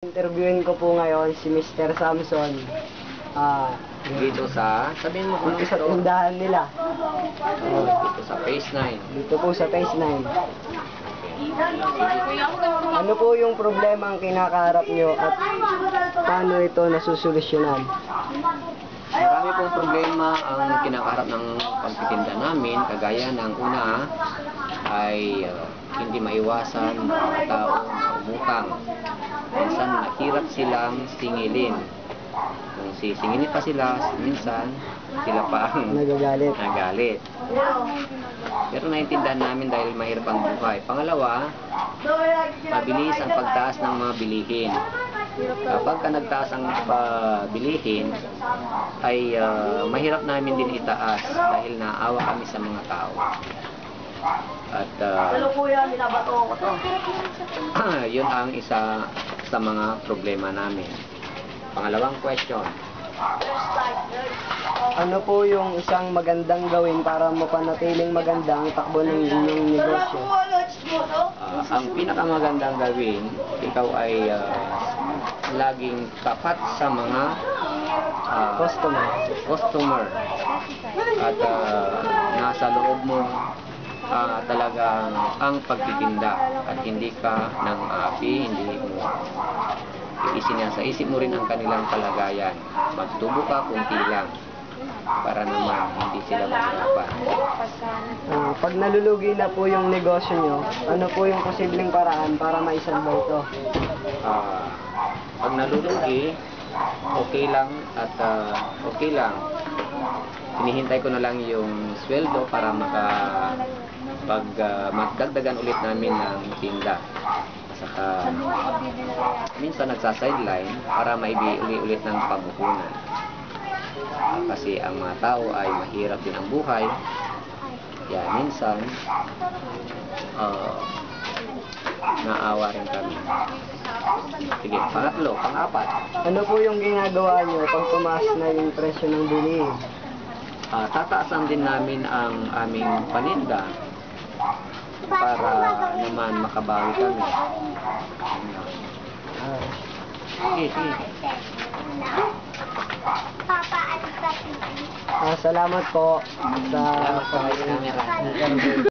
Interviewin ko po ngayon si Mr. Samson. Dito sa, sabihin mo kung Dito sa ito. tindahan nila. Dito sa Phase 9. Dito po sa Phase 9. Ano po yung problema ang kinakaharap nyo at paano ito nasusolusyonan? Marami pong problema ang kinakaharap ng pagtitinda namin. Kagaya ng una ay hindi maiwasan ng mga tao na umutang. Minsan nahirap silang singilin. Kung sisingilin pa sila, minsan sila pa ang nagalit. Pero naiintindihan namin dahil mahirap ang buhay. Pangalawa, mabilis ang pagtaas ng mga bilihin. Kapag nagtaas ang bilihin, ay mahirap namin din itaas dahil naawa kami sa mga tao. At yun ang isa sa mga problema namin. Pangalawang question. Ano po yung isang magandang gawin para mapanatiling magandang takbo ng inyong negosyo? Ang pinakamagandang gawin, ikaw ay laging tapat sa mga customer. At nasa loob mo talagang ang pagtitinda at hindi ka ng api, hindi mo sa isip mo rin ang kanilang kalagayan. Magtubo ka kunti lang para naman hindi sila mahirapan. Pag nalulugi na po yung negosyo nyo, ano po yung posibleng paraan para maisalba ito? Pag nalulugi, okay lang at okay lang. Hinihintay ko na lang yung sweldo para magdagdagan ulit namin ng tinda. Saka minsan nagsa-sideline para maibili ulit ng pamumuhunan. Kasi ang mga tao ay mahirap din ang buhay. Kaya minsan naawa rin kami. Sige, pangatlo, pang-apat. Ano po yung ginagawa nyo pag tumaas na yung presyo ng bilihin? Tataasan din namin ang aming paninda para naman makabawi kami. Sige. Salamat po sa Salamat sa camera.